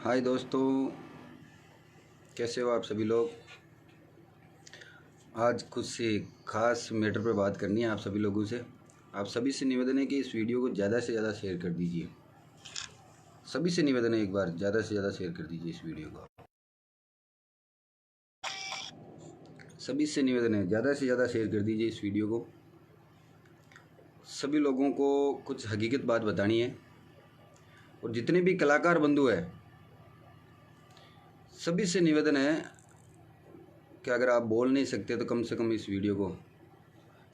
हाय दोस्तों, कैसे हो आप सभी लोग। आज कुछ से ख़ास मैटर पर बात करनी है आप सभी लोगों से। आप सभी से निवेदन है कि इस वीडियो को ज़्यादा से ज़्यादा शेयर कर दीजिए। सभी से निवेदन है, एक बार ज़्यादा से ज़्यादा शेयर कर दीजिए इस वीडियो को। सभी से निवेदन है, ज़्यादा से ज़्यादा शेयर कर दीजिए इस वीडियो को। सभी लोगों को कुछ हकीकत बात बतानी है, और जितने भी कलाकार बंधु हैं सभी से निवेदन है कि अगर आप बोल नहीं सकते तो कम से कम इस वीडियो को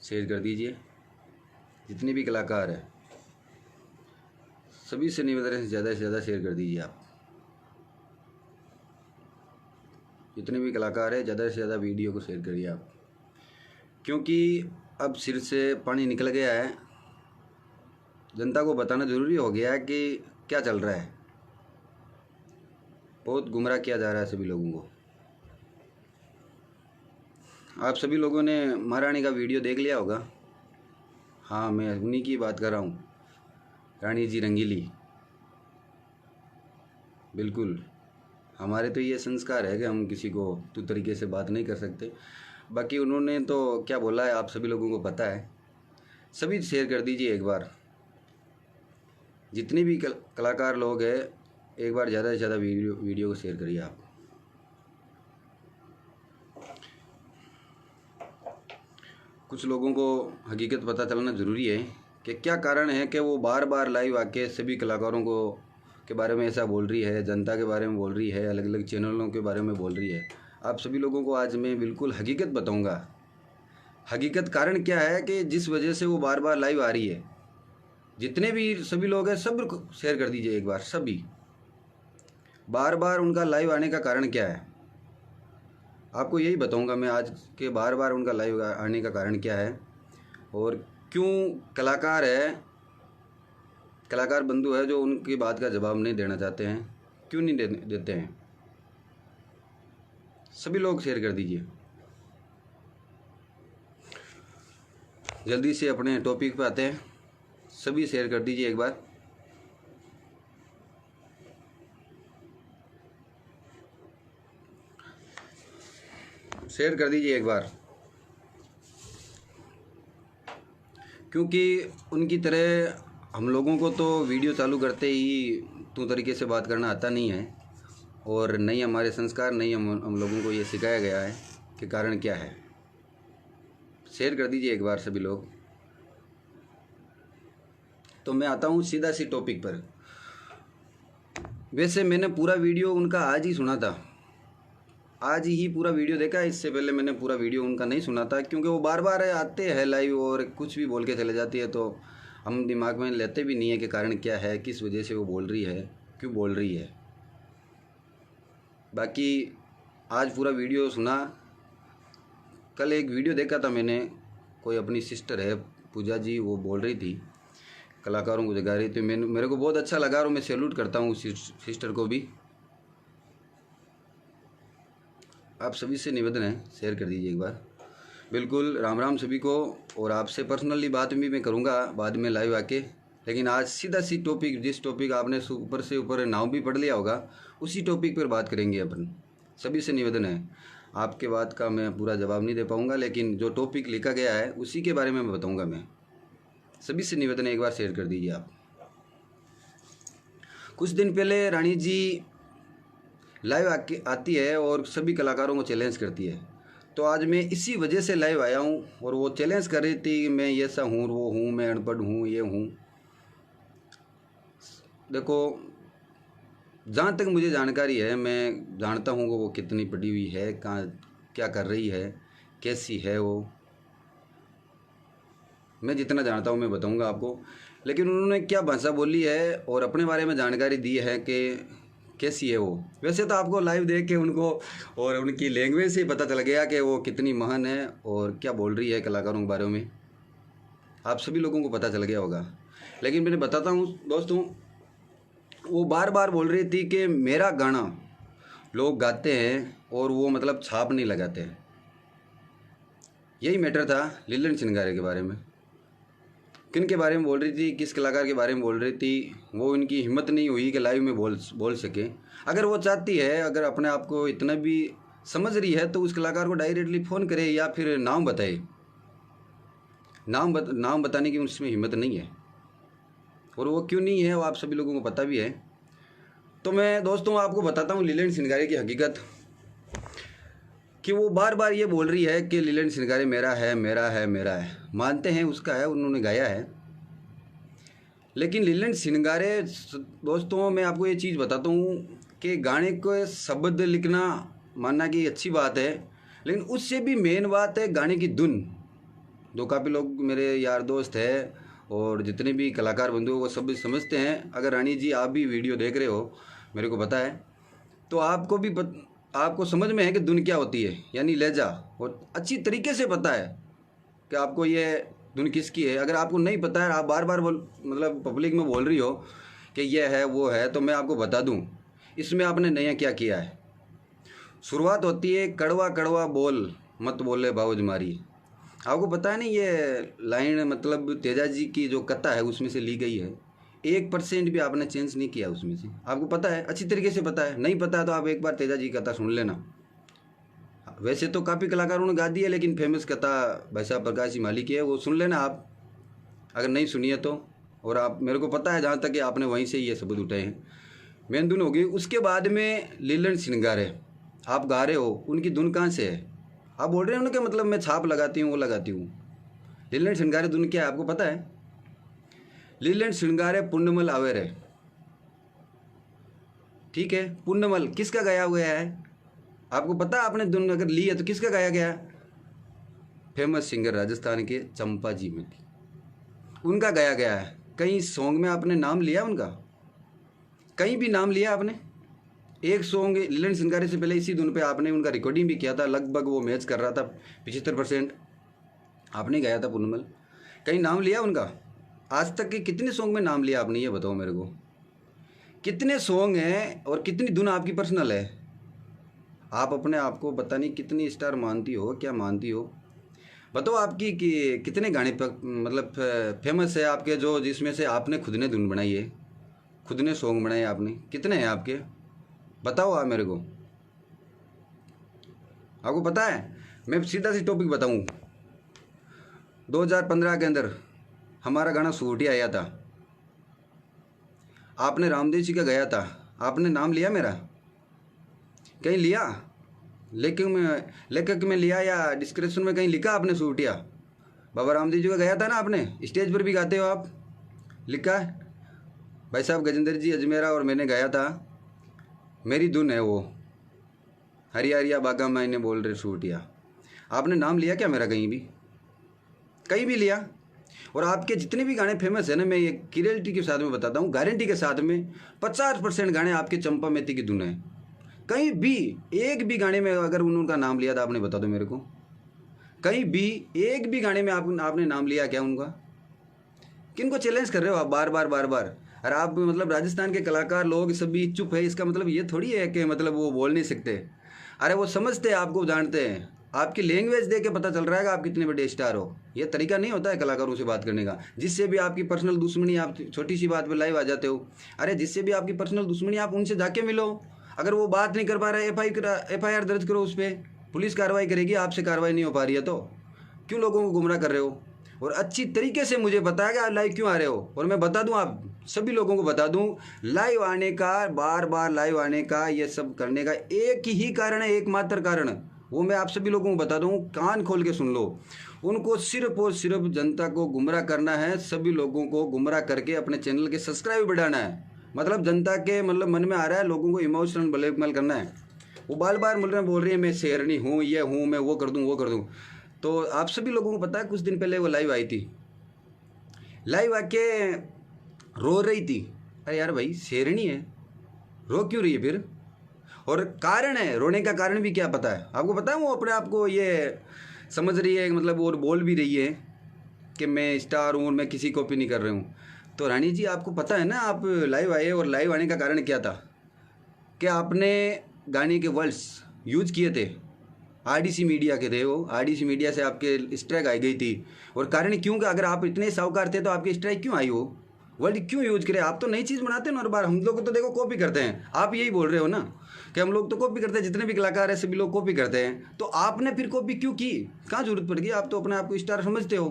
शेयर कर दीजिए। जितने भी कलाकार हैं सभी से निवेदन है, ज़्यादा से ज़्यादा शेयर कर दीजिए आप। जितने भी कलाकार हैं ज़्यादा से ज़्यादा वीडियो को शेयर करिए आप, क्योंकि अब सिर से पानी निकल गया है। जनता को बताना ज़रूरी हो गया है कि क्या चल रहा है। बहुत गुमराह किया जा रहा है सभी लोगों को। आप सभी लोगों ने महारानी का वीडियो देख लिया होगा। हाँ, मैं उन्हीं की बात कर रहा हूँ, रानी जी रंगीली। बिल्कुल, हमारे तो ये संस्कार है कि हम किसी को तू तरीके से बात नहीं कर सकते। बाकी उन्होंने तो क्या बोला है आप सभी लोगों को पता है। सभी शेयर कर दीजिए एक बार। जितने भी कलाकार लोग हैं एक बार ज़्यादा से ज़्यादा वीडियो को शेयर करिए आप। कुछ लोगों को हकीकत पता चलना ज़रूरी है कि क्या कारण है कि वो बार बार लाइव आके सभी कलाकारों को के बारे में ऐसा बोल रही है, जनता के बारे में बोल रही है, अलग अलग चैनलों के बारे में बोल रही है। आप सभी लोगों को आज मैं बिल्कुल हकीकत बताऊंगा। हकीकत कारण क्या है कि जिस वजह से वो बार बार लाइव आ रही है। जितने भी सभी लोग हैं सब शेयर कर दीजिए एक बार। सभी बार बार उनका लाइव आने का कारण क्या है आपको यही बताऊंगा मैं आज के बार बार उनका लाइव आने का कारण क्या है, और क्यों कलाकार बंधु है जो उनकी बात का जवाब नहीं देना चाहते हैं, क्यों नहीं देते हैं। सभी लोग शेयर कर दीजिए। जल्दी से अपने टॉपिक पे आते हैं। सभी शेयर कर दीजिए एक बार। शेयर कर दीजिए एक बार, क्योंकि उनकी तरह हम लोगों को तो वीडियो चालू करते ही तू तरीके से बात करना आता नहीं है, और नहीं हमारे संस्कार, नहीं हम लोगों को ये सिखाया गया है कि कारण क्या है। शेयर कर दीजिए एक बार सभी लोग। तो मैं आता हूँ सीधा सी टॉपिक पर। वैसे मैंने पूरा वीडियो उनका आज ही सुना था, आज ही पूरा वीडियो देखा। इससे पहले मैंने पूरा वीडियो उनका नहीं सुना था, क्योंकि वो बार बार आते हैं लाइव और कुछ भी बोल के चले जाती है, तो हम दिमाग में लेते भी नहीं है कि कारण क्या है, किस वजह से वो बोल रही है, क्यों बोल रही है। बाकी आज पूरा वीडियो सुना। कल एक वीडियो देखा था मैंने, कोई अपनी सिस्टर है पूजा जी, वो बोल रही थी, कलाकारों को जगा रही थी। मेरे को बहुत अच्छा लगा और मैं सैल्यूट करता हूँ उस सिस्टर को भी। आप सभी से निवेदन है शेयर कर दीजिए एक बार। बिल्कुल, राम राम सभी को। और आपसे पर्सनली बात भी मैं करूँगा बाद में लाइव आके, लेकिन आज सीधा सी टॉपिक, जिस टॉपिक आपने ऊपर से ऊपर नाम भी पढ़ लिया होगा, उसी टॉपिक पर बात करेंगे अपन। सभी से निवेदन है, आपके बात का मैं पूरा जवाब नहीं दे पाऊँगा, लेकिन जो टॉपिक लिखा गया है उसी के बारे में मैं बताऊँगा मैं। सभी से निवेदन है एक बार शेयर कर दीजिए आप। कुछ दिन पहले रानी जी लाइव आती है और सभी कलाकारों को चैलेंज करती है, तो आज मैं इसी वजह से लाइव आया हूँ। और वो चैलेंज कर रही थी मैं ऐसा हूँ, वो हूँ, मैं अनपढ़ हूँ, ये हूँ। देखो, जहाँ तक मुझे जानकारी है, मैं जानता हूँ कि वो कितनी पढ़ी हुई है, कहाँ क्या कर रही है, कैसी है वो। मैं जितना जानता हूँ मैं बताऊँगा आपको। लेकिन उन्होंने क्या भाषा बोली है और अपने बारे में जानकारी दी है कि कैसी है वो। वैसे तो आपको लाइव देख के उनको और उनकी लैंग्वेज से ही पता चल गया कि वो कितनी महान है और क्या बोल रही है कलाकारों के बारे में। आप सभी लोगों को पता चल गया होगा। लेकिन मैंने बताता हूँ दोस्तों, वो बार बार बोल रही थी कि मेरा गाना लोग गाते हैं और वो मतलब छाप नहीं लगाते हैं। यही मैटर था लीलन चिनगारे के बारे में। किन के बारे में बोल रही थी, किस कलाकार के बारे में बोल रही थी, वो इनकी हिम्मत नहीं हुई कि लाइव में बोल सके। अगर वो चाहती है, अगर अपने आप को इतना भी समझ रही है, तो उस कलाकार को डायरेक्टली फ़ोन करे या फिर नाम बताए। नाम बताने की उसमें हिम्मत नहीं है, और वो क्यों नहीं है वो आप सभी लोगों को पता भी है। तो मैं दोस्तों आपको बताता हूँ लीलैंड सिंगारे की हकीकत, कि वो बार बार ये बोल रही है कि लीलैंड सिंगारे मेरा है, मेरा है, मेरा है। मानते हैं उसका है, उन्होंने गाया है, लेकिन लीलैंड सिंगारे दोस्तों मैं आपको ये चीज़ बताता हूँ कि गाने को शब्द लिखना मानना कि अच्छी बात है, लेकिन उससे भी मेन बात है गाने की धुन। दो काफ़ी लोग मेरे यार दोस्त हैं और जितने भी कलाकार बंधु वो सब समझते हैं। अगर रानी जी आप भी वीडियो देख रहे हो, मेरे को पता है, तो आपको भी आपको समझ में है कि धुन क्या होती है, यानी लहजा, और अच्छी तरीके से पता है कि आपको ये धुन किसकी है। अगर आपको नहीं पता है, आप बार बार मतलब पब्लिक में बोल रही हो कि ये है वो है, तो मैं आपको बता दूं इसमें आपने नया क्या किया है। शुरुआत होती है कड़वा कड़वा बोल मत बोले बाबूज मारी। आपको पता है नहीं, ये लाइन मतलब तेजा जी की जो कथा है उसमें से ली गई है। 1% भी आपने चेंज नहीं किया उसमें से, आपको पता है, अच्छी तरीके से पता है। नहीं पता है तो आप एक बार तेजा जी की कथा सुन लेना। वैसे तो काफ़ी कलाकारों ने गा दी है, लेकिन फेमस कथा भाई साहब प्रकाश जी माली की है, वो सुन लेना आप अगर नहीं सुनी है तो। और आप, मेरे को पता है जहाँ तक कि आपने वहीं से ये सबूत उठाए हैं। मेन धुन होगी, उसके बाद में लीलैंड सिंगारे आप गा रहे हो, उनकी धुन कहाँ से है? आप बोल रहे हो ना कि मतलब मैं छाप लगाती हूँ, वो लगाती हूँ। लीलैंड सिंगारे धुन क्या है आपको पता है? लीलैंड सिंगारे पुण्यमल आवेर है, ठीक है। पुण्यमल किसका गाया हुआ है आपको पता है? आपने धुन अगर ली है तो किसका गाया गया? फेमस सिंगर राजस्थान के चंपा जी में, उनका गाया गया है। कहीं सॉन्ग में आपने नाम लिया उनका? कहीं भी नाम लिया आपने? एक सॉन्ग लीलैंड सिंगारे से पहले इसी धुन पे आपने उनका रिकॉर्डिंग भी किया था, लगभग वो मैच कर रहा था, 75% आपने गाया था पुण्यमल। कहीं नाम लिया उनका? आज तक के कितने सॉन्ग में नाम लिया आपने, ये बताओ मेरे को। कितने सॉन्ग हैं और कितनी धुन आपकी पर्सनल है? आप अपने आप को पता नहीं कितनी स्टार मानती हो, क्या मानती हो, बताओ। आपकी कि कितने गाने मतलब फेमस है आपके, जो जिसमें से आपने खुद ने धुन बनाई है, खुद ने सॉन्ग बनाए आपने, कितने हैं आपके? बताओ आप मेरे को, आपको पता है? मैं सीधा सी टॉपिक बताऊं, 2015 के अंदर हमारा गाना सूटी आया था, आपने रामदेव जी का गाया था, आपने नाम लिया मेरा? कहीं लिया? लेखक में लिया या डिस्क्रिप्शन में कहीं लिखा आपने सूटिया? बाबा रामदेव जी का गाया था ना आपने, स्टेज पर भी गाते हो आप, लिखा है? भाई साहब गजेंद्र जी अजमेरा और मैंने गाया था, मेरी धुन है वो, हरिया हरिया बागा मैंने बोल रहे सूटिया। आपने नाम लिया क्या मेरा कहीं भी? कहीं भी लिया? और आपके जितने भी गाने फेमस है ना, मैं ये क्लियरिटी के साथ में बताता हूँ, गारंटी के साथ में, 50% गाने आपके चंपा मेथी की धुन है। कहीं भी एक भी गाने में अगर उनका नाम लिया था आपने, बता दो मेरे को। कहीं भी एक भी गाने में आपने नाम लिया क्या उनका? किनको चैलेंज कर रहे हो आप बार बार बार बार? अरे आप मतलब राजस्थान के कलाकार लोग सभी चुप है, इसका मतलब ये थोड़ी है कि मतलब वो बोल नहीं सकते। अरे वो समझते हैं, आपको जानते हैं, आपकी लैंग्वेज देख के पता चल रहा है कि आप कितने बड़े स्टार हो। ये तरीका नहीं होता है कलाकारों से बात करने का। जिससे भी आपकी पर्सनल दुश्मनी, आप छोटी सी बात पर लाइव आ जाते हो। अरे जिससे भी आपकी पर्सनल दुश्मनी, आप उनसे जाके मिलो। अगर वो बात नहीं कर पा रहा है, FIR दर्ज करो उस पर, पुलिस कार्रवाई करेगी। आपसे कार्रवाई नहीं हो पा रही है तो क्यों लोगों को गुमराह कर रहे हो? और अच्छी तरीके से मुझे बताया कि आप लाइव क्यों आ रहे हो। और मैं बता दूं, आप सभी लोगों को बता दूं, लाइव आने का, बार बार लाइव आने का, ये सब करने का एक ही कारण है, एकमात्र कारण, वो मैं आप सभी लोगों को बता दूं, कान खोल के सुन लो। उनको सिर्फ और सिर्फ जनता को गुमराह करना है, सभी लोगों को गुमराह करके अपने चैनल के सब्सक्राइब बढ़ाना है। मतलब जनता के मतलब मन में आ रहा है, लोगों को इमोशनल ब्लैकमेल करना है। वो बार बार बोल रही है मैं शेरनी हूँ, ये हूँ, मैं वो कर दूँ, वो कर दूँ। तो आप सभी लोगों को पता है, कुछ दिन पहले वो लाइव आई थी, लाइव आके रो रही थी। अरे यार भाई, शेरनी है, रो क्यों रही है फिर? और कारण है, रोने का कारण भी क्या पता है आपको? पता है वो अपने आप को ये समझ रही है, मतलब और बोल भी रही है कि मैं स्टार हूँ और मैं किसी कॉपी नहीं कर रही हूँ। तो रानी जी आपको पता है ना, आप लाइव आए, और लाइव आने का कारण क्या था कि आपने गाने के वर्ड्स यूज किए थे, आरडीसी मीडिया के थे हो, आरडीसी मीडिया से आपके स्ट्राइक आई गई थी। और कारण क्यों कि अगर आप इतने साहूकार थे तो आपकी स्ट्राइक क्यों आई हो, वर्ड क्यों यूज करे? आप तो नई चीज़ बनाते हो ना हर बार, हम लोग तो देखो कॉपी करते हैं। आप यही बोल रहे हो ना कि हम लोग तो कॉपी करते हैं, जितने भी कलाकार हैं सभी लोग कॉपी करते हैं। तो आपने फिर कॉपी क्यों की? कहाँ जरूरत पड़ गई? आप तो अपने आप को स्टार समझते हो,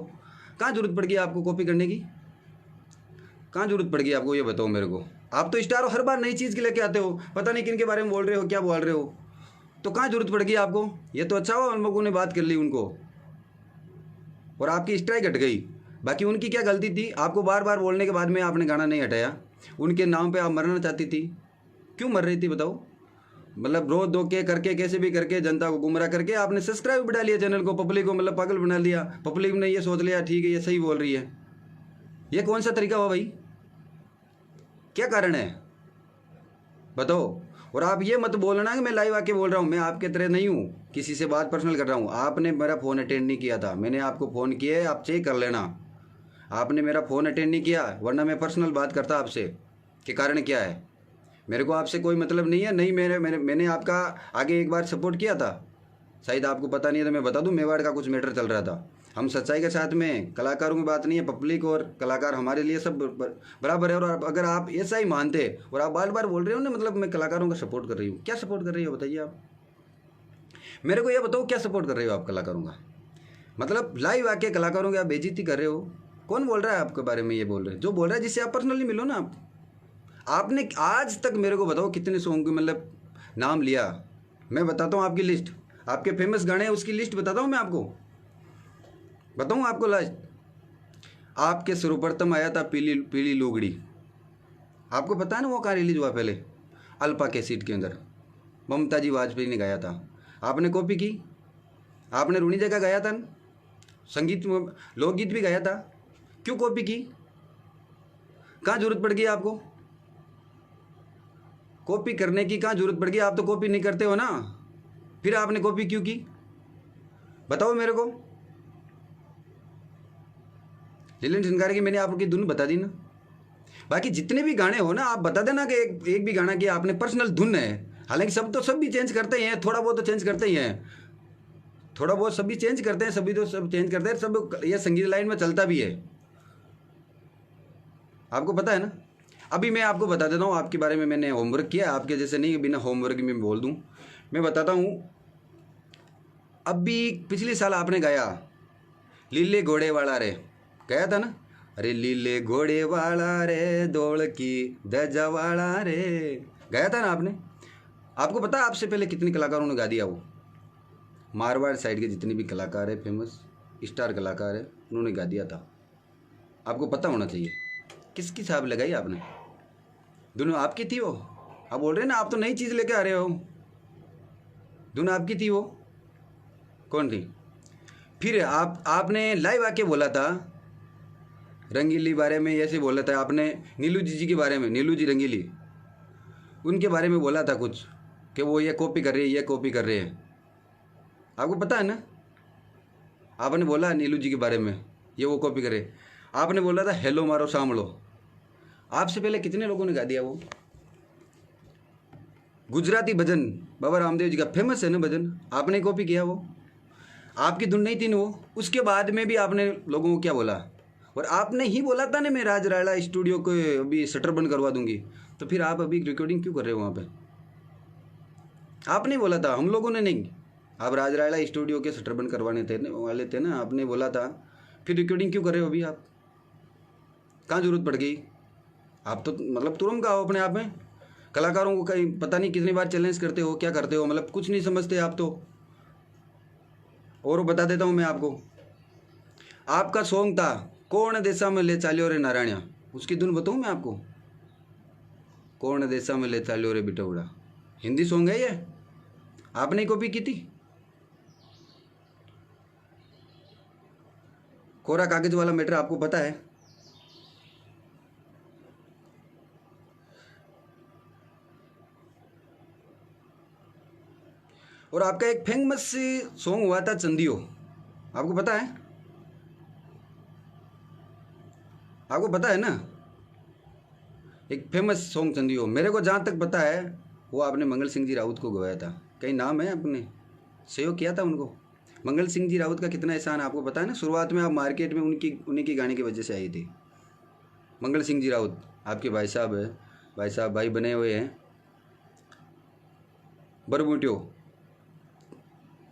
कहाँ जरूरत पड़ गई आपको कॉपी करने की? कहाँ जरूरत पड़ गई आपको, ये बताओ मेरे को। आप तो स्टार हो, हर बार नई चीज़ के लेके आते हो, पता नहीं किन के बारे में बोल रहे हो, क्या बोल रहे हो, तो कहाँ जरूरत पड़ गई आपको? ये तो अच्छा हुआ हम लोगों ने बात कर ली उनको और आपकी स्ट्राइक हट गई। बाकी उनकी क्या गलती थी? आपको बार बार बोलने के बाद में आपने गाना नहीं हटाया। उनके नाम पे आप मरना चाहती थी, क्यों मर रही थी बताओ? मतलब रोज धो के करके कैसे भी करके जनता को गुमराह करके आपने सब्सक्राइब बढ़ा लिया चैनल को, पब्लिक को मतलब पागल बना लिया। पब्लिक ने ये सोच लिया ठीक है ये सही बोल रही है। ये कौन सा तरीका हुआ भाई? क्या कारण है बताओ? और आप ये मत बोलना कि मैं लाइव आके बोल रहा हूँ, मैं आपके तरह नहीं हूँ, किसी से बात पर्सनल कर रहा हूँ। आपने मेरा फ़ोन अटेंड नहीं किया था, मैंने आपको फ़ोन किया है, आप चेक कर लेना। आपने मेरा फ़ोन अटेंड नहीं किया, वरना मैं पर्सनल बात करता आपसे कि कारण क्या है। मेरे को आपसे कोई मतलब नहीं है। नहीं मैंने आपका आगे एक बार सपोर्ट किया था, शायद आपको पता नहीं है तो मैं बता दूं, मेवाड़ का कुछ मैटर चल रहा था। हम सच्चाई के साथ में, कलाकारों की बात नहीं है, पब्लिक और कलाकार हमारे लिए सब बराबर है। और अगर आप ऐसा ही मानते और आप बार बार बोल रहे हो ना मतलब मैं कलाकारों का सपोर्ट कर रही हूँ, क्या सपोर्ट कर रही हो बताइए आप मेरे को? ये बताओ क्या सपोर्ट कर रही हो आप कलाकारों का? मतलब लाइव आके कलाकारों की आप बेइज्जती कर रहे हो। कौन बोल रहा है आपके बारे में ये बोल रहे हैं? जो बोल रहा है जिससे आप पर्सनली मिलो ना। आपने आज तक मेरे को बताओ कितने सॉन्ग के मतलब नाम लिया? मैं बताता हूँ आपकी लिस्ट, आपके फेमस गाने हैं उसकी लिस्ट बताता हूँ मैं आपको। बताऊँ आपको लास्ट? आपके सर्वप्रथम आया था पीली पीली लोगड़ी, आपको पता है ना वो कहाँ रिलीज हुआ? पहले अल्पा कैसेट के अंदर ममता जी वाजपेयी ने गाया था। आपने कॉपी की, आपने रूनी जगह गाया था, संगीत लोकगीत भी गाया था, क्यों कॉपी की? कहाँ जरूरत पड़ गई आपको कॉपी करने की? कहाँ जरूरत पड़ गई? आप तो कॉपी नहीं करते हो ना, फिर आपने कॉपी क्यों की बताओ मेरे को? लीलन झनकार की मैंने आपकी धुन बता दी ना। बाकी जितने भी गाने हो ना आप बता देना कि एक भी गाना की आपने पर्सनल धुन है। हालांकि सब भी चेंज करते ही हैं, थोड़ा बहुत तो चेंज करते ही हैं, थोड़ा बहुत सभी चेंज करते हैं, सभी तो सब चेंज करते हैं, सब ये संगीत लाइन में चलता भी है, आपको पता है ना। अभी मैं आपको बता देता हूँ आपके बारे में, मैंने होमवर्क किया, आपके जैसे नहीं बिना होमवर्क में बोल दूँ। मैं बताता हूँ, अभी पिछले साल आपने गाया लीले घोड़े वाला रे, गाया था ना? अरे लीले घोड़े वाला रे दौड़ की दजा वाला रे, गाया था ना आपने? आपको पता है आपसे पहले कितने कलाकारों ने गा दिया? वो मारवाड़ साइड के जितने भी कलाकार है, फेमस स्टार कलाकार है, उन्होंने गा दिया था। आपको पता होना चाहिए। किसकी छाप लगाई आपने? दोनों आपकी थी वो। आप बोल रहे हैं ना आप तो नई चीज़ लेके आ रहे हो, दोनों आपकी थी वो। कौन थी? फिर आपने लाइव आके बोला था रंगीली बारे में, ऐसे बोला था आपने नीलू जी के बारे में, नीलू जी रंगीली, उनके बारे में बोला था कुछ कि वो ये कॉपी कर रही है, ये कॉपी कर रहे हैं। आपको पता है ना? आपने बोला नीलू जी के बारे में ये वो कॉपी करे। आपने बोला था हेलो मारो सामलो, आपसे पहले कितने लोगों ने गा दिया वो। गुजराती भजन बाबा रामदेव जी का फेमस है ना भजन, आपने कॉपी किया वो, आपकी धुन नहीं थी ना वो। उसके बाद में भी आपने लोगों को क्या बोला? और आपने ही बोला था ना मैं राज रायला स्टूडियो को अभी शटर बंद करवा दूंगी, तो फिर आप अभी रिकॉर्डिंग क्यों कर रहे हो वहाँ पे? आपने बोला था, हम लोगों ने नहीं। आप राज रायला स्टूडियो के शटर बंद करवाने थे वाले थे ना, आपने बोला था, फिर रिकॉर्डिंग क्यों कर रहे हो अभी आप? कहाँ जरूरत पड़ गई? आप तो मतलब तुरंत गाओ अपने आप में। कलाकारों को कहीं पता नहीं कितनी बार चैलेंज करते हो, क्या करते हो, मतलब कुछ नहीं समझते आप तो। और बता देता हूँ मैं आपको, आपका सॉन्ग था कौन देशा में ले चालियो रे नारायणा, उसकी धुन बताऊँ मैं आपको? कौन देशा में ले चालियो रे बिटौड़ा, हिंदी सॉन्ग है ये, आपने कॉपी की थी। कोरा कागज वाला मैटर आपको पता है? और आपका एक फेमस सॉन्ग हुआ था चंदियो, आपको पता है? आपको पता है ना? एक फेमस सॉन्ग चंदियो, मेरे को जहाँ तक पता है वो आपने मंगल सिंह जी राउत को गवाया था। कहीं नाम है अपने? सहयोग किया था उनको। मंगल सिंह जी राउत का कितना एहसान आपको पता है ना। शुरुआत में आप मार्केट में उन्हीं की गाने की वजह से आई थी। मंगल सिंह जी राउत आपके भाई साहब है, भाई बने हुए हैं। बरबूटियो,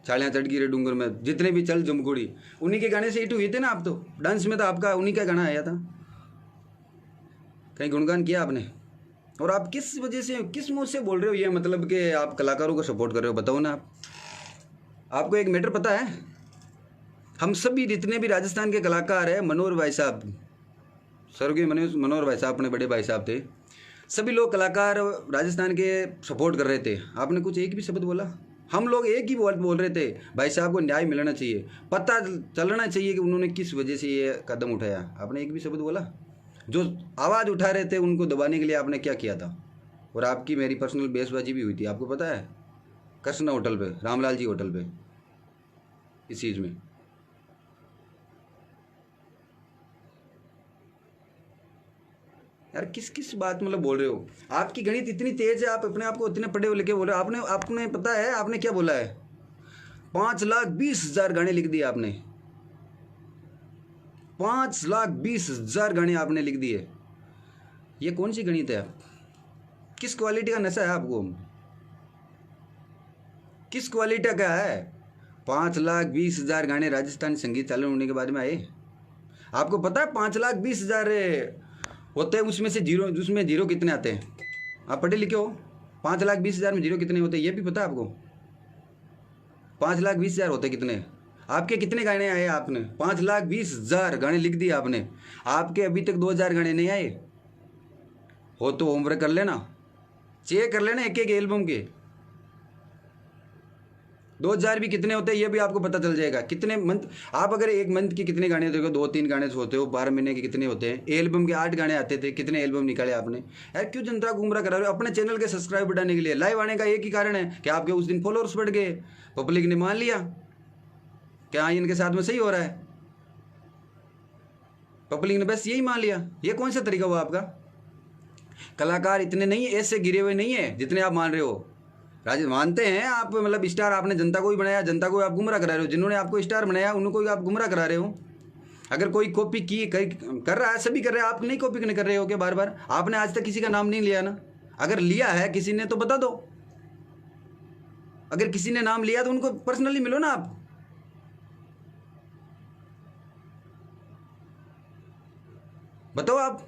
चालियाँ चढ़ गिरे डूंगर में, जितने भी चल जमकुड़ी, उन्हीं के गाने से हिट हुए थे ना आप। तो डांस में तो आपका उन्हीं का गाना आया था। कहीं गुणगान किया आपने? और आप किस वजह से, किस मुँह से बोल रहे हो ये, मतलब कि आप कलाकारों को सपोर्ट कर रहे हो? बताओ ना आप। आपको एक मैटर पता है, हम सभी जितने भी राजस्थान के कलाकार हैं, मनोहर भाई साहब, स्वर्गीय मनोहर भाई साहब अपने बड़े भाई साहब थे, सभी लोग कलाकार राजस्थान के सपोर्ट कर रहे थे। आपने कुछ एक भी शब्द बोला? हम लोग एक ही बोल रहे थे, भाई साहब को न्याय मिलना चाहिए, पता चलना चाहिए कि उन्होंने किस वजह से ये कदम उठाया। आपने एक भी शब्द बोला? जो आवाज़ उठा रहे थे उनको दबाने के लिए आपने क्या किया था? और आपकी मेरी पर्सनल बेसबाजी भी हुई थी, आपको पता है, कृष्णा होटल पे, रामलाल जी होटल पे, इस चीज़ में। यार किस किस बात मतलब बोल रहे हो? आपकी गणित इतनी तेज है, आप अपने आप को इतने पढ़े लिखे बोल रहे हो। आपने पता है आपने क्या बोला है? 5,20,000 गाने लिख दिए आपने। 5,20,000 गाने आपने लिख दिए। ये कौन सी गणित है? किस क्वालिटी का नशा है आपको? किस क्वालिटी का है? 5,20,000 गाने राजस्थानी संगीत चालू होने के बाद में आए। आपको पता है 5,20,000 होते हैं, उसमें से जीरो कितने आते हैं? आप पढ़े लिखे हो? 5,20,000 में जीरो कितने होते हैं ये भी पता है आपको? 5,20,000 होते कितने? आपके कितने गाने आए? आपने 5,20,000 गाने लिख दिए आपने। आपके अभी तक 2,000 गाने नहीं आए हो तो होमवर्क कर लेना, चेक कर लेना एक एक एल्बम के। 2,000 भी कितने होते हैं ये भी आपको पता चल जाएगा। कितने मंथ, आप अगर एक मंथ के कितने गाने देखो, 2-3 गाने होते हो, 12 महीने के कितने होते हैं? एल्बम के 8 गाने आते थे, कितने एल्बम निकाले आपने? यार क्यों जनता को गुमराह करा रहे हो? अपने चैनल के सब्सक्राइब बढ़ाने के लिए लाइव आने का एक ही कारण है कि आपके उस दिन फॉलोअर्स बढ़ गए, पब्लिक ने मान लिया क्या इनके साथ में सही हो रहा है। पब्लिक ने बस यही मान लिया। ये कौन सा तरीका हुआ आपका? कलाकार इतने नहीं, ऐसे गिरे हुए नहीं है जितने आप मान रहे हो। मानते हैं आप, मतलब स्टार आपने जनता को ही बनाया, जनता को आप गुमराह करा रहे हो। जिन्होंने आपको स्टार बनाया उनको आप गुमराह करा रहे हो। अगर कोई कॉपी कर रहा है, सभी कर रहे हैं, आप नहीं कॉपी नहीं कर रहे हो क्या? बार बार आपने आज तक किसी का नाम नहीं लिया ना। अगर लिया है किसी ने तो बता दो। अगर किसी ने नाम लिया तो उनको पर्सनली मिलो ना आप। बताओ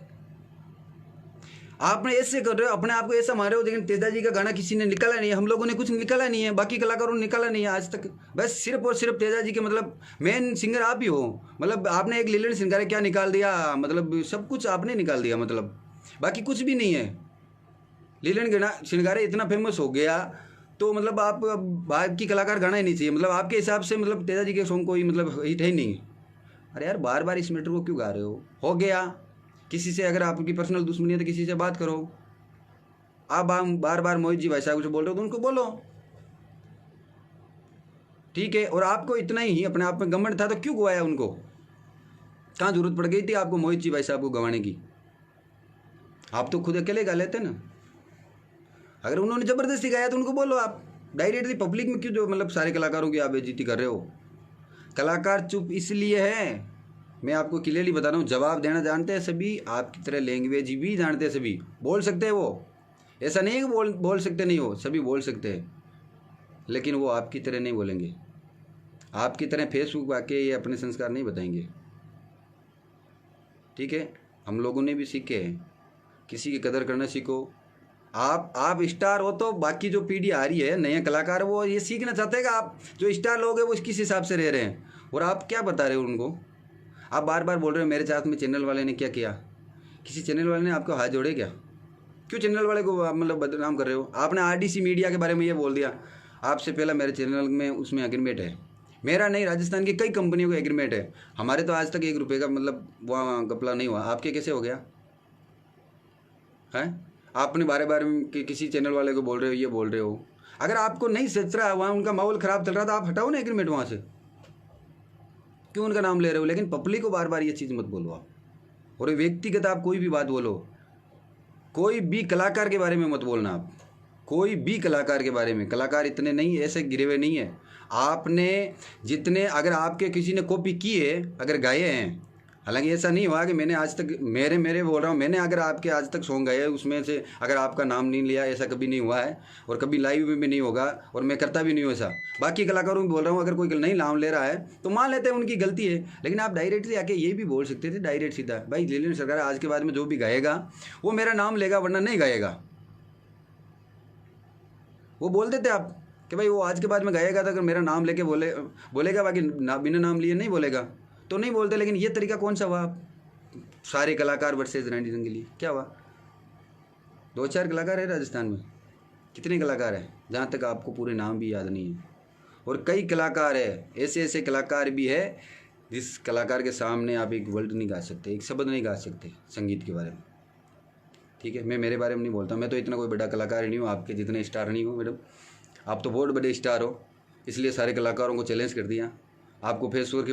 आपने ऐसे कर रहे हो, अपने आप को ऐसा मान रहे हो, लेकिन तेजा जी का गाना किसी ने निकाला नहीं है, हम लोगों ने कुछ निकाला नहीं है, बाकी कलाकारों ने निकाला नहीं है आज तक। बस सिर्फ और सिर्फ तेजा जी के मतलब मेन सिंगर आप ही हो। मतलब आपने एक लीलन सिंगारे क्या निकाल दिया, मतलब सब कुछ आपने निकाल दिया, मतलब बाकी कुछ भी नहीं है। लीलन सिंगारे इतना फेमस हो गया तो मतलब आप बाकी कलाकार गाना ही नहीं चाहिए, मतलब आपके हिसाब से मतलब तेजा जी के सॉन्ग कोई मतलब हिट है ही नहीं। अरे यार बार बार इस मैटर को क्यों गा रहे हो गया। किसी से अगर आपकी पर्सनल दुश्मनी है तो किसी से बात करो। आप बार बार मोहित जी भाई साहब कुछ बोल रहे हो तो उनको बोलो, ठीक है। और आपको इतना ही अपने आप में घमंड था तो क्यों गवाया उनको? कहाँ जरूरत पड़ गई थी आपको मोहित जी भाई साहब को गंवाने की? आप तो खुद अकेले गा लेते ना। अगर उन्होंने ज़बरदस्ती गाया तो उनको बोलो आप। डायरेक्टली पब्लिक में क्यों जो मतलब सारे कलाकारों की आप बेइज्जती कर रहे हो? कलाकार चुप इसलिए है, मैं आपको क्लियरली बता रहा हूँ, जवाब देना जानते हैं सभी, आपकी तरह लैंग्वेज भी जानते हैं सभी, बोल सकते हैं वो। ऐसा नहीं है कि बोल सकते नहीं हो, सभी बोल सकते हैं, लेकिन वो आपकी तरह नहीं बोलेंगे। आपकी तरह फेसबुक आके ये अपने संस्कार नहीं बताएंगे, ठीक है। हम लोगों ने भी सीखे हैं, किसी की कदर करना सीखो। आप स्टार हो तो बाकी जो पीढ़ी आ रही है, नए कलाकार, वो ये सीखना चाहते हैं कि आप जो स्टार लोग हैं वो किस हिसाब से रह रहे हैं, और आप क्या बता रहे हो उनको? आप बार बार बोल रहे हो मेरे साथ में चैनल वाले ने क्या किया। किसी चैनल वाले ने आपको हाथ जोड़े क्या? क्यों चैनल वाले को आप मतलब बदनाम कर रहे हो? आपने आरडीसी मीडिया के बारे में ये बोल दिया, आपसे पहला मेरे चैनल में उसमें एग्रीमेंट है, मेरा नहीं, राजस्थान की कई कंपनियों का एग्रीमेंट है। हमारे तो आज तक 1 रुपये का मतलब वहाँ घपला नहीं हुआ, आपके कैसे हो गया है? आपने बारे बारे में किसी चैनल वाले को बोल रहे हो, ये बोल रहे हो। अगर आपको नहीं सच रहा, वहाँ उनका माहौल ख़राब चल रहा था, आप हटाओ ना एग्रीमेंट वहाँ से, क्यों उनका नाम ले रहे हो? लेकिन पब्लिक को बार बार ये चीज़ मत बोलो आप। और व्यक्तिगत आप कोई भी बात बोलो, कोई भी कलाकार के बारे में मत बोलना आप, कोई भी कलाकार के बारे में, कलाकार इतने नहीं ऐसे गिरे हुए नहीं है। आपने जितने, अगर आपके किसी ने कॉपी की है, अगर गाए हैं, हालांकि ऐसा नहीं हुआ कि मैंने आज तक, मेरे बोल रहा हूँ, मैंने अगर आपके आज तक सॉन्ग गाए उसमें से अगर आपका नाम नहीं लिया, ऐसा कभी नहीं हुआ है और कभी लाइव में भी नहीं होगा और मैं करता भी नहीं हूँ ऐसा। बाकी कलाकारों में बोल रहा हूँ, अगर कोई नहीं नाम ले रहा है तो मान लेते हैं उनकी गलती है, लेकिन आप डायरेक्ट से आके ये भी बोल सकते थे, डायरेक्ट सीधा, भाई लीलन सरकार आज के बाद में जो भी गाएगा वो मेरा नाम लेगा वरना नहीं गाएगा। वो बोल देते आप कि भाई वो आज के बाद में गाएगा तो अगर मेरा नाम लेके बोलेगा, बाकी बिना नाम लिए नहीं बोलेगा तो नहीं बोलते। लेकिन ये तरीका कौन सा हुआ? सारे कलाकार वर्सेज रणजीत रंगीली, क्या हुआ? 2-4 कलाकार है राजस्थान में, कितने कलाकार हैं जहाँ तक आपको पूरे नाम भी याद नहीं है? और कई कलाकार है, ऐसे ऐसे कलाकार भी है जिस कलाकार के सामने आप एक वर्ड नहीं गा सकते, एक शब्द नहीं गा सकते संगीत के बारे में। ठीक है, मैं मेरे बारे में नहीं बोलता, मैं तो इतना कोई बड़ा कलाकार नहीं हूँ, आपके जितने स्टार नहीं हूँ मैडम। आप तो बहुत बड़े स्टार हो, इसलिए सारे कलाकारों को चैलेंज कर दिया। आपको फेसबुक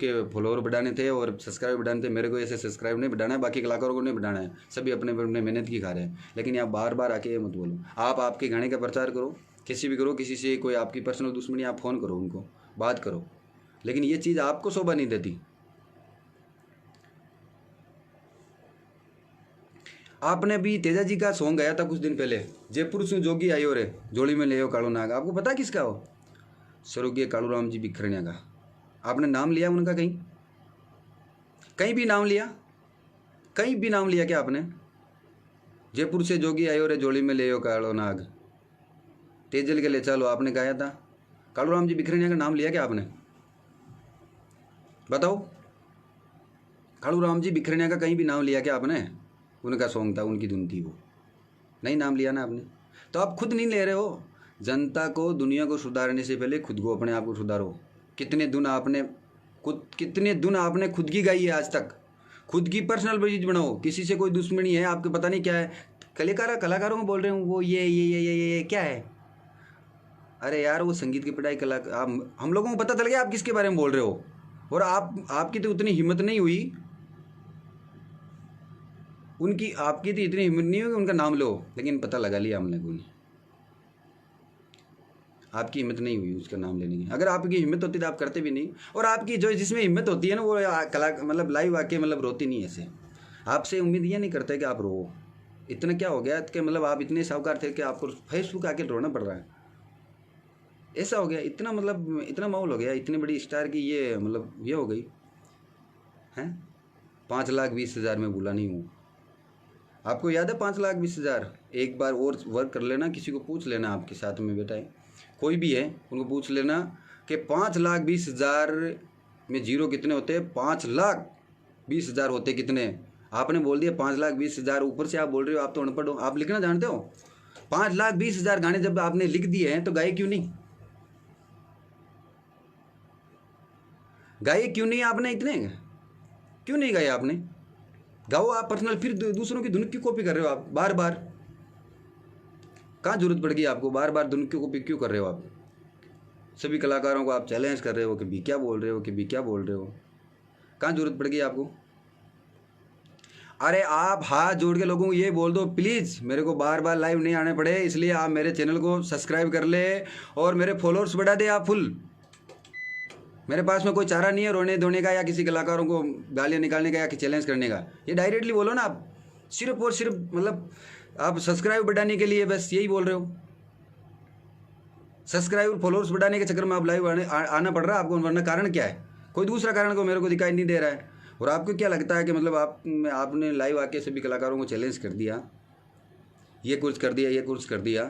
के फॉलोअर बढ़ाने थे और सब्सक्राइब बढ़ाने थे, मेरे को ऐसे सब्सक्राइब नहीं बढ़ाना है, बाकी कलाकारों को नहीं बढ़ाना है, सभी अपने अपने मेहनत की खा रहे हैं। लेकिन आप बार बार आके ये मत बोलो, आप आपके गाने का प्रचार करो, किसी भी करो, किसी से कोई आपकी पर्सनल दुश्मनी, आप फ़ोन करो उनको, बात करो, लेकिन ये चीज़ आपको शोभा नहीं देती। आपने भी तेजा जी का सॉन्ग गाया था कुछ दिन पहले, जयपुर से जोगी आयो रे जोड़ी में ले कालू नाग, आपको पता किसका हो? स्वर्गीय कालूराम जी बिखरनिया का। आपने नाम लिया उनका कहीं? कहीं भी नाम लिया? कहीं भी नाम लिया क्या आपने? जयपुर से जोगी आयो रे जोड़ी में ले कालो नाग, तेजल के ले चलो, आपने गाया था। कालूराम जी बिखरनिया का नाम लिया क्या आपने? बताओ, कालूराम जी बिखरनिया का कहीं भी नाम लिया क्या आपने? उनका सॉन्ग था, उनकी धुन थी वो, नहीं नाम लिया ना आपने। तो आप खुद नहीं ले रहे हो। जनता को, दुनिया को सुधारने से पहले खुद को, अपने आप को सुधारो। कितने धुन आपने खुद की गाई है आज तक, खुद की पर्सनल चीज बनाओ। किसी से कोई दुश्मनी है आपको पता नहीं क्या है, कलाकारों को बोल रहे हूँ वो ये क्या है? अरे यार वो संगीत की पढ़ाई हम लोगों को पता चल गया आप किसके बारे में बोल रहे हो, और आपकी तो उतनी हिम्मत नहीं हुई, आपकी तो इतनी हिम्मत नहीं हुई कि उनका नाम लो, लेकिन पता लगा लिया हम लोगों ने। आपकी हिम्मत नहीं हुई उसका नाम लेने की। अगर आपकी हिम्मत होती तो आप करते भी नहीं, और आपकी जो जिसमें हिम्मत होती है ना वो मतलब लाइव आके मतलब रोती नहीं ऐसे। आपसे उम्मीद ये नहीं करता कि आप रो। इतना क्या हो गया कि मतलब आप इतने साहूकार थे कि आपको फेसबुक आके रोना पड़ रहा है, ऐसा हो गया? इतना मतलब इतना माहौल हो गया, इतनी बड़ी स्टार की ये मतलब ये हो गई हैं। 5,20,000 में भूला नहीं हूँ। आपको याद है 5,20,000? एक बार और वर्क कर लेना, किसी को पूछ लेना, आपके साथ में बैठा है कोई भी है उनको पूछ लेना कि 5,20,000 में जीरो कितने होते हैं, 5,20,000 होते कितने? आपने बोल दिया 5,20,000, ऊपर से आप बोल रहे हो आप तो अनपढ़ हो, आप लिखना जानते हो? 5,20,000 गाने जब आपने लिख दिए हैं तो गाए क्यों नहीं? गाए क्यों नहीं आपने? इतने क्यों नहीं गाए आपने? गाओ आप पर्सनल, फिर दूसरों की धुन की कॉपी कर रहे हो आप बार बार। कहाँ जरूरत पड़ गई आपको बार बार धुन की कॉपी क्यों कर रहे हो आप? सभी कलाकारों को आप चैलेंज कर रहे हो कि भी क्या बोल रहे हो, कि भी क्या बोल रहे हो, कहाँ जरूरत पड़ गई आपको? अरे आप हाथ जोड़ के लोगों को ये बोल दो प्लीज़ मेरे को बार बार लाइव नहीं आने पड़े, इसलिए आप मेरे चैनल को सब्सक्राइब कर ले और मेरे फॉलोअर्स बढ़ा दे आप फुल। मेरे पास में कोई चारा नहीं है रोने धोने का या किसी कलाकारों को गालियाँ निकालने का या चैलेंज करने का। ये डायरेक्टली बोलो ना आप, सिर्फ और सिर्फ मतलब आप सब्सक्राइब बढ़ाने के लिए बस यही बोल रहे हो। सब्सक्राइब और फॉलोअर्स बढ़ाने के चक्कर में आप लाइव आना पड़ रहा है आपको, वरना कारण क्या है? कोई दूसरा कारण को मेरे को दिखाई नहीं दे रहा है। और आपको क्या लगता है कि मतलब आपने लाइव आके सभी कलाकारों को चैलेंज कर दिया, ये कोर्स कर दिया, ये कोर्स कर दिया,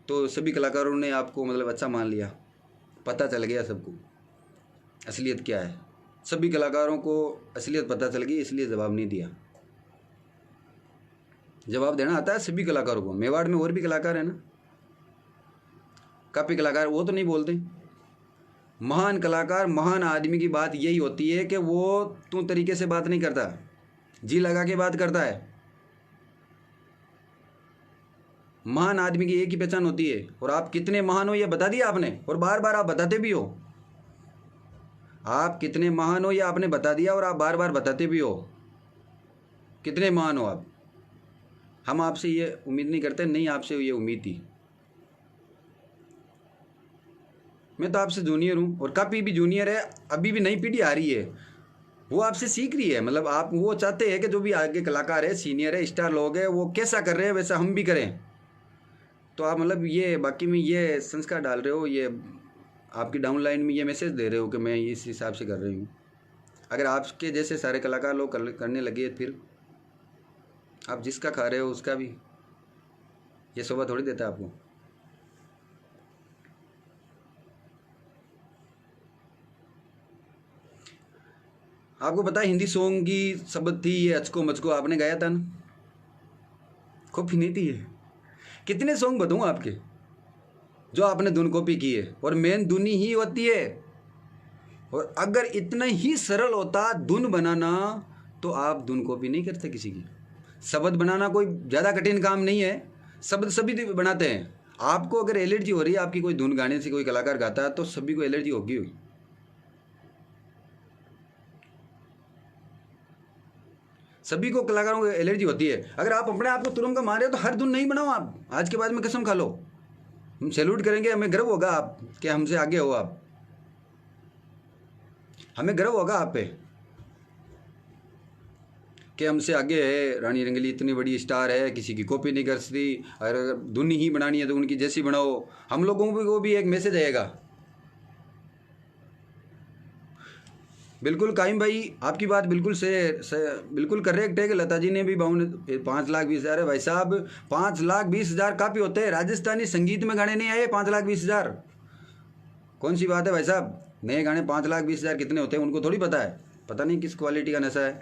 तो सभी कलाकारों ने आपको मतलब अच्छा मान लिया, पता चल गया सबको असलियत क्या है। सभी कलाकारों को असलियत पता चल गई, इसलिए जवाब नहीं दिया। जवाब देना आता है सभी कलाकारों को। मेवाड़ में और भी कलाकार है ना, काफ़ी कलाकार, वो तो नहीं बोलते। महान कलाकार, महान आदमी की बात यही होती है कि वो तू तरीके से बात नहीं करता, जी लगा के बात करता है। महान आदमी की एक ही पहचान होती है, और आप कितने महान हो ये बता दिया आपने, और बार बार आप बताते भी हो। आप कितने महान हो ये आपने बता दिया और आप बार बार बताते भी हो कितने महान हो आप। हम आपसे ये उम्मीद नहीं करते, नहीं आपसे ये उम्मीद थी। मैं तो आपसे जूनियर हूँ और काफ़ी भी जूनियर है, अभी भी नई पीढ़ी आ रही है, वो आपसे सीख रही है। मतलब आप वो चाहते हैं कि जो भी आगे कलाकार है, सीनियर है, स्टार लोग हैं, वो कैसा कर रहे हैं वैसा हम भी करें। तो आप मतलब ये बाकी में ये संस्कार डाल रहे हो, ये आपकी डाउन लाइन में ये मैसेज दे रहे हो कि मैं इस हिसाब से कर रही हूँ। अगर आपके जैसे सारे कलाकार लोग करने लगे, फिर आप जिसका खा रहे हो उसका भी ये शोभा थोड़ी देता है आपको। आपको पता है हिंदी सॉन्ग की शब्द थी ये अचको मचको, आपने गाया था ना, कॉपी नहीं थी ये। कितने सॉन्ग बताऊँ आपके जो आपने धुन कॉपी की है, और मेन धुन ही होती है। और अगर इतना ही सरल होता धुन बनाना तो आप धुन कॉपी नहीं करते किसी की। शब्द बनाना कोई ज़्यादा कठिन काम नहीं है, शब्द सभी बनाते हैं। आपको अगर एलर्जी हो रही है आपकी कोई धुन गाने से, कोई कलाकार गाता है तो सभी को एलर्जी होगी। सभी को कलाकारों को एलर्जी होती है। अगर आप अपने आप को तुरंत का मारे हो तो हर धुन नहीं बनाओ आप, आज के बाद में कसम खा लो, हम सैल्यूट करेंगे, हमें गर्व होगा आप कि हमसे आगे हो आप, हमें गर्व होगा आप पे कि हमसे आगे है। रानी रंगीली इतनी बड़ी स्टार है, किसी की कॉपी नहीं कर सकती, अगर धुन ही बनानी है तो उनकी जैसी बनाओ। हम लोगों को भी एक मैसेज आएगा। बिल्कुल काइम भाई, आपकी बात बिल्कुल से बिल्कुल करेक्ट है कि लता जी ने भी 5,20,000 है भाई साहब। 5,20,000 काफ़ी होते हैं, राजस्थानी संगीत में गाने नहीं आए 5,20,000, कौन सी बात है भाई साहब। नए गाने 5,20,000 कितने होते हैं उनको थोड़ी पता है, पता नहीं किस क्वालिटी का नशा है,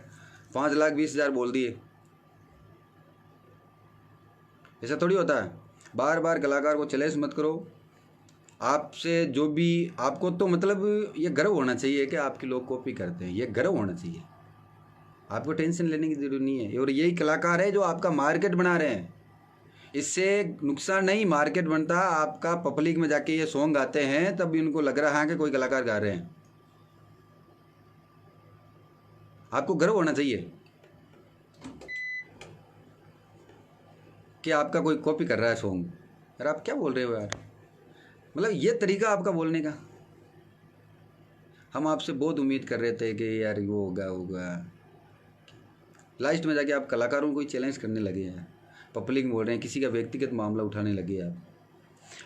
5,20,000 बोल दिए, ऐसा थोड़ी होता है। बार बार कलाकार को चैलेंज मत करो। आपसे जो भी, आपको तो मतलब ये गर्व होना चाहिए कि आपके लोग कॉपी करते हैं, ये गर्व होना चाहिए, आपको टेंशन लेने की जरूरत नहीं है। और यही कलाकार है जो आपका मार्केट बना रहे हैं, इससे नुकसान नहीं, मार्केट बनता। आपका पब्लिक में जाके ये सॉन्ग गाते हैं तब भी उनको लग रहा है कि कोई कलाकार गा रहे हैं, आपको गर्व होना चाहिए कि आपका कोई कॉपी कर रहा है सॉन्ग। यार आप क्या बोल रहे हो यार, मतलब ये तरीका आपका बोलने का। हम आपसे बहुत उम्मीद कर रहे थे कि यार वो होगा, लास्ट में जाके आप कलाकारों को ही चैलेंज करने लगे हैं, पब्लिक बोल रहे हैं, किसी का व्यक्तिगत मामला उठाने लगे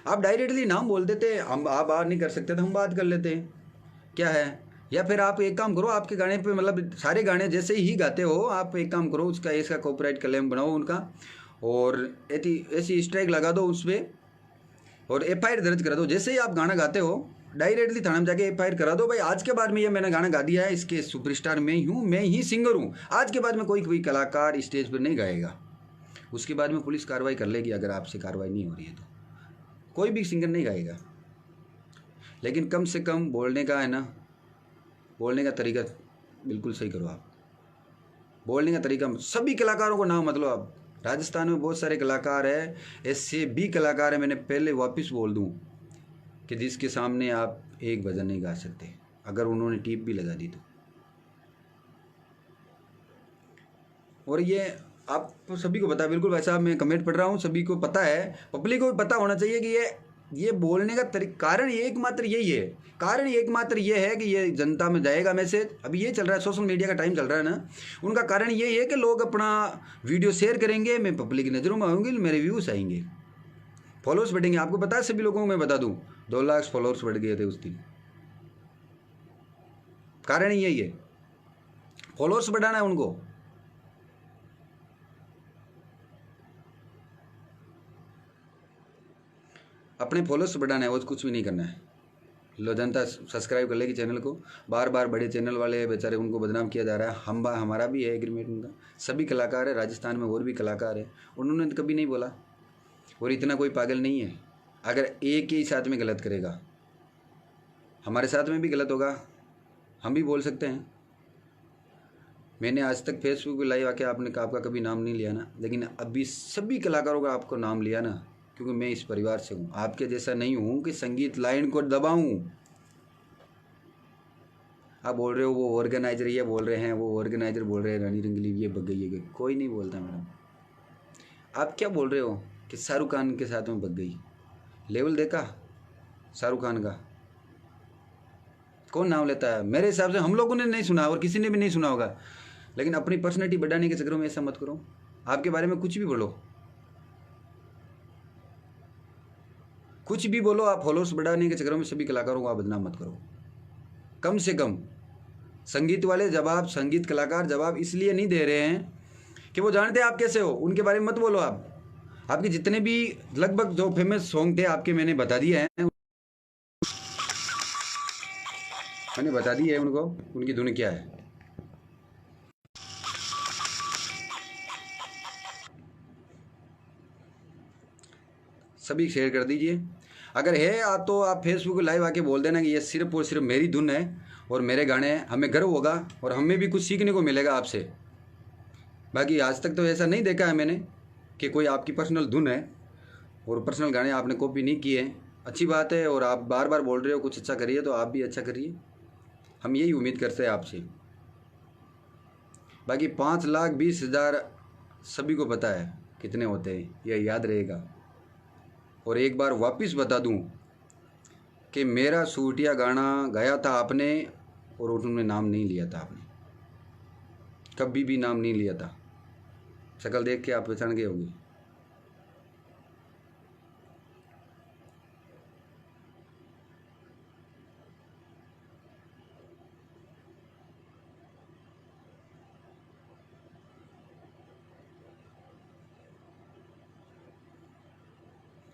आप डायरेक्टली नाम बोल देते, हम आप बात नहीं कर सकते तो हम बात कर लेते हैं, क्या है। या फिर आप एक काम करो, आपके गाने पे मतलब सारे गाने जैसे ही गाते हो, आप एक काम करो, उसका इसका कॉपीराइट क्लेम बनाओ उनका, और ऐसी स्ट्राइक लगा दो उस पर, और FIR दर्ज करा दो। जैसे ही आप गाना गाते हो डायरेक्टली थाना में जाके FIR करा दो, भाई आज के बाद में ये मैंने गाना गा दिया है, इसके सुपरस्टार मैं ही हूँ, मैं ही सिंगर हूँ, आज के बाद में कोई कलाकार स्टेज पर नहीं गाएगा। उसके बाद में पुलिस कार्रवाई कर लेगी, अगर आपसे कार्रवाई नहीं हो रही है तो कोई भी सिंगर नहीं गाएगा। लेकिन कम से कम बोलने का है ना, बोलने का तरीका बिल्कुल सही करो आप, बोलने का तरीका। सभी कलाकारों को नाम मतलब आप, राजस्थान में बहुत सारे कलाकार हैं, ऐसे भी कलाकार हैं, मैंने पहले वापस बोल दूं कि जिसके सामने आप एक भजन नहीं गा सकते अगर उन्होंने टीप भी लगा दी तो। और ये आप सभी को पता है, बिल्कुल भाई साहब मैं कमेंट पढ़ रहा हूँ, सभी को पता है, पब्लिक को भी पता होना चाहिए कि ये बोलने का कारण ये एकमात्र यही है, कारण ये एकमात्र ये है कि ये जनता में जाएगा मैसेज। अभी ये चल रहा है, सोशल मीडिया का टाइम चल रहा है ना, उनका कारण ये है कि लोग अपना वीडियो शेयर करेंगे, मैं पब्लिक की नज़रों में आऊँगी, मेरे व्यूज़ आएंगे, फॉलोअर्स बढ़ेंगे। आपको पता है सभी लोगों को मैं बता दूँ 2 लाख फॉलोअर्स बढ़ गए थे उस दिन, कारण यही है, फॉलोअर्स बढ़ाना है उनको। अपने फॉलोअर्स बढ़ाना है, वो कुछ भी नहीं करना है। लो जनता सब्सक्राइब कर लेगी चैनल को, बार बार बड़े चैनल वाले बेचारे उनको बदनाम किया जा रहा है। हमारा भी है एग्रीमेंट उनका, सभी कलाकार है राजस्थान में और भी कलाकार है, उन्होंने तो कभी नहीं बोला, और इतना कोई पागल नहीं है। अगर एक ही साथ में गलत करेगा, हमारे साथ में भी गलत होगा, हम भी बोल सकते हैं। मैंने आज तक फेसबुक पे लाइव आके आपका कभी नाम नहीं लिया ना, लेकिन अभी सभी कलाकारों का आपको नाम लिया ना, क्योंकि मैं इस परिवार से हूँ, आपके जैसा नहीं हूँ कि संगीत लाइन को दबाऊँ। आप बोल रहे हो वो ऑर्गेनाइजर ये बोल रहे हैं, वो ऑर्गेनाइजर बोल रहे हैं रानी रंगीली ये बग गई है, कोई नहीं बोलता मैडम। आप क्या बोल रहे हो कि शाहरुख खान के साथ में बग गई? लेवल देखा शाहरुख खान का? कौन नाम लेता है? मेरे हिसाब से हम लोगों ने नहीं सुना और किसी ने भी नहीं सुना होगा, लेकिन अपनी पर्सनैलिटी बढ़ाने के चक्करों में ऐसा मत करो। आपके बारे में कुछ भी बोलो, कुछ भी बोलो, आप फॉलोअर्स बढ़ाने के चक्करों में सभी कलाकारों को आप बदनाम मत करो। कम से कम संगीत वाले जवाब, संगीत कलाकार जवाब इसलिए नहीं दे रहे हैं कि वो जानते हैं आप कैसे हो, उनके बारे में मत बोलो। आप आपके जितने भी लगभग जो फेमस सॉन्ग थे आपके मैंने बता दिए हैं, मैंने बता दी है उनको, उनकी धुन क्या है। सभी शेयर कर दीजिए। अगर है तो आप फेसबुक लाइव आके बोल देना कि ये सिर्फ और सिर्फ मेरी धुन है और मेरे गाने हैं, हमें गर्व होगा और हमें भी कुछ सीखने को मिलेगा आपसे। बाकी आज तक तो ऐसा नहीं देखा है मैंने कि कोई आपकी पर्सनल धुन है और पर्सनल गाने आपने कॉपी नहीं किए। अच्छी बात है, और आप बार बार बोल रहे हो कुछ अच्छा करिए, तो आप भी अच्छा करिए, हम यही उम्मीद करते हैं आपसे। बाकी 5,20,000 सभी को पता है कितने होते हैं, यह याद रहेगा। और एक बार वापस बता दूं कि मेरा सूटिया गाना गाया था आपने और उन्होंने नाम नहीं लिया था, आपने कभी भी नाम नहीं लिया था। शक्ल देख के आप पहचान गए होंगे।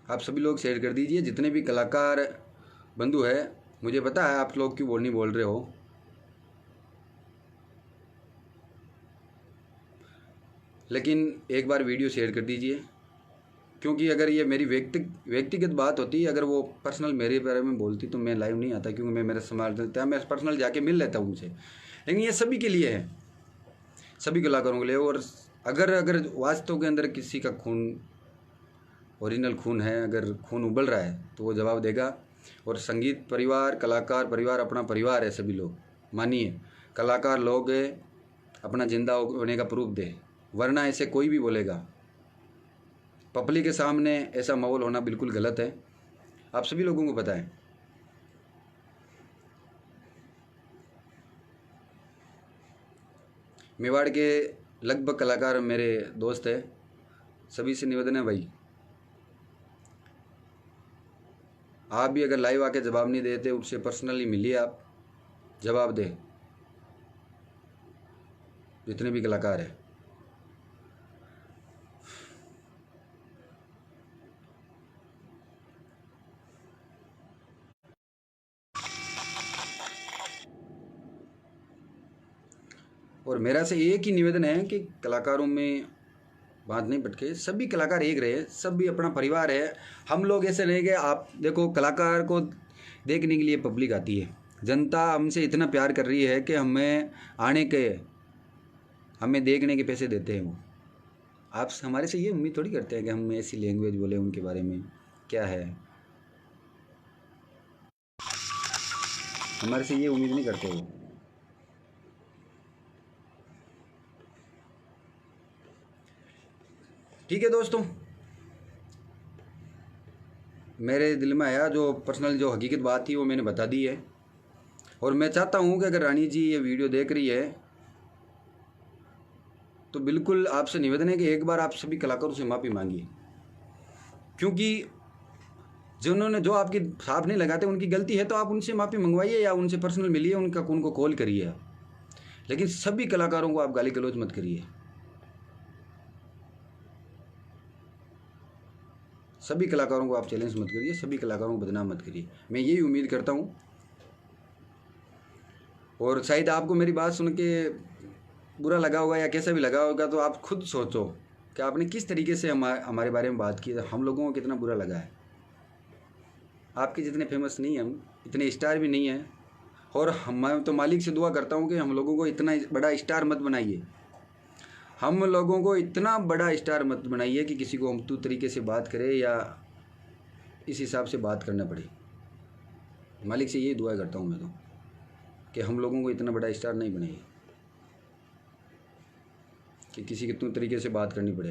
आप सभी लोग शेयर कर दीजिए, जितने भी कलाकार बंधु है। मुझे पता है आप लोग क्यों नहीं बोल रहे हो, लेकिन एक बार वीडियो शेयर कर दीजिए, क्योंकि अगर ये मेरी व्यक्तिगत बात होती, अगर वो पर्सनल मेरे बारे में बोलती तो मैं लाइव नहीं आता, क्योंकि मैं मेरा संभाल देता, मैं पर्सनल जाके मिल लेता हूँ उनसे। लेकिन ये सभी के लिए है, सभी कलाकारों के लिए। और अगर वास्तव के अंदर किसी का खून, ओरिजिनल खून है, अगर खून उबल रहा है तो वो जवाब देगा। और संगीत परिवार, कलाकार परिवार अपना परिवार है सभी लोग, मानिए। कलाकार लोग अपना जिंदा होने का प्रूफ दे, वरना ऐसे कोई भी बोलेगा। पब्लिक के सामने ऐसा माहौल होना बिल्कुल गलत है, आप सभी लोगों को पता है। मेवाड़ के लगभग कलाकार मेरे दोस्त हैं, सभी से निवेदन है भाई, आप भी अगर लाइव आके जवाब नहीं देते, उससे पर्सनली मिलिए, आप जवाब दे, जितने भी कलाकार हैं। और मेरा से एक ही निवेदन है कि कलाकारों में बात नहीं भटके, सभी कलाकार एक रहे, सभी अपना परिवार है। हम लोग ऐसे नहीं कि आप देखो, कलाकार को देखने के लिए पब्लिक आती है, जनता हमसे इतना प्यार कर रही है कि हमें देखने के पैसे देते हैं वो। आप हमारे से ये उम्मीद थोड़ी करते हैं कि हम ऐसी लैंग्वेज बोले उनके बारे में, क्या है, हमारे से ये उम्मीद नहीं करते वो। ठीक है दोस्तों, मेरे दिल में आया, जो पर्सनल जो हकीकत बात थी वो मैंने बता दी है। और मैं चाहता हूँ कि अगर रानी जी ये वीडियो देख रही है तो बिल्कुल आपसे निवेदन है कि एक बार आप सभी कलाकारों से माफ़ी मांगिए, क्योंकि जो आपकी साफ नहीं लगाते उनकी गलती है, तो आप उनसे माफ़ी मंगवाइए या उनसे पर्सनल मिलिए, उनको कॉल करिए आप। लेकिन सभी कलाकारों को आप गाली गलौज मत करिए, सभी कलाकारों को आप चैलेंज मत करिए, सभी कलाकारों को बदनाम मत करिए। मैं यही उम्मीद करता हूँ। और शायद आपको मेरी बात सुन के बुरा लगा होगा या कैसा भी लगा होगा, तो आप खुद सोचो कि आपने किस तरीके से हमारे बारे में बात की, हम लोगों को कितना बुरा लगा है। आपके जितने फेमस नहीं हैं हम, इतने स्टार भी नहीं हैं, और मैं तो मालिक से दुआ करता हूँ कि हम लोगों को इतना बड़ा स्टार मत बनाइए, हम लोगों को इतना बड़ा स्टार मत बनाइए कि किसी को हम तू तरीके से बात करे या इस हिसाब से बात करना पड़े। मालिक से यही दुआ करता हूँ मैं तो, कि हम लोगों को इतना बड़ा स्टार नहीं बनाइए कि किसी के तू तरीके से बात करनी पड़े।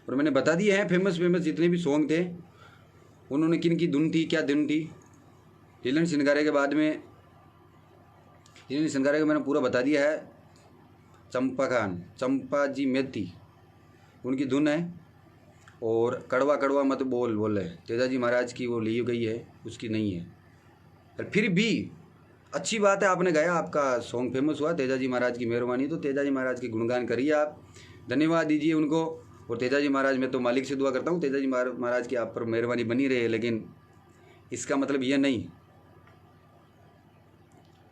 और मैंने बता दिए हैं फेमस जितने भी सॉन्ग थे, उन्होंने किन की धुन थी, क्या धुन थी। लीलन सिनगारे के बाद में, लीलन सिनगारे को मैंने पूरा बता दिया है। चंपा खान, चंपा जी मेथी, उनकी धुन है। और कड़वा कड़वा मत बोल बोले, तेजाजी महाराज की वो ली गई है, उसकी नहीं है। और फिर भी अच्छी बात है, आपने गाया, आपका सॉन्ग फेमस हुआ, तेजाजी महाराज की मेहरबानी। तो तेजाजी महाराज की गुणगान करिए आप, धन्यवाद दीजिए उनको। और तेजाजी महाराज, मैं तो मालिक से दुआ करता हूँ तेजाजी महाराज की आप पर मेहरबानी बनी रहे, लेकिन इसका मतलब यह नहीं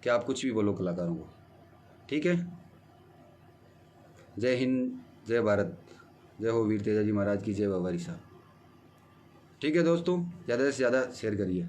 कि आप कुछ भी बोलो कलाकारों को, ठीक है। जय हिंद, जय भारत, जय हो वीर तेजाजी महाराज की, जय बाबा साहब। ठीक है दोस्तों, ज़्यादा से ज़्यादा शेयर करिए।